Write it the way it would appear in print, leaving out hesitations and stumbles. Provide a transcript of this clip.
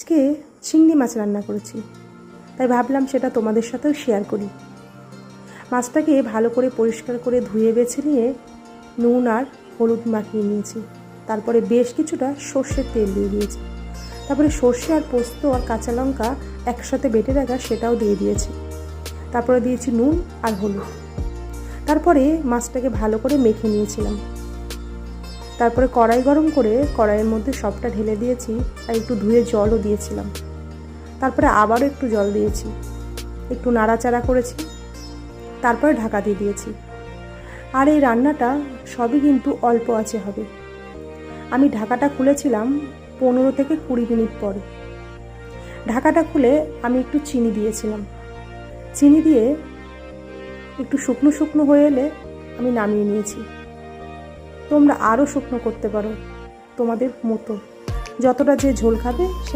আজকে চিংড়ি মাছ রান্না করেছি, তাই ভাবলাম সেটা তোমাদের সাথেও শেয়ার করি। মাছটাকে ভালো করে পরিষ্কার করে ধুয়ে বেছে নিয়ে নুন আর হলুদ মাখিয়ে নিয়েছি। তারপরে বেশ কিছুটা সর্ষের তেল দিয়ে দিয়েছি। তারপরে সর্ষে আর পোস্ত আর কাঁচা লঙ্কা একসাথে বেটে রাখা সেটাও দিয়ে দিয়েছি। তারপরে দিয়েছি নুন আর হলুদ। তারপরে মাছটাকে ভালো করে মেখে নিয়েছিলাম। তারপরে কড়াই গরম করে কড়াইয়ের মধ্যে সবটা ঢেলে দিয়েছি আর একটু ধুয়ে জলও দিয়েছিলাম। তারপরে আবারও একটু জল দিয়েছি, একটু নাড়াচাড়া করেছি, তারপরে ঢাকা দিয়ে দিয়েছি। আর এই রান্নাটা সবই কিন্তু অল্প আঁচে হবে। আমি ঢাকাটা খুলেছিলাম 15 থেকে 20 মিনিট পরে। ঢাকাটা খুলে আমি একটু চিনি দিয়েছিলাম। চিনি দিয়ে একটু শুকনো শুকনো হয়ে এলে আমি নামিয়ে নিয়েছি। তোমরা আরও শুকনো করতে পারো তোমাদের মতো, যতটা যে ঝোল খাবে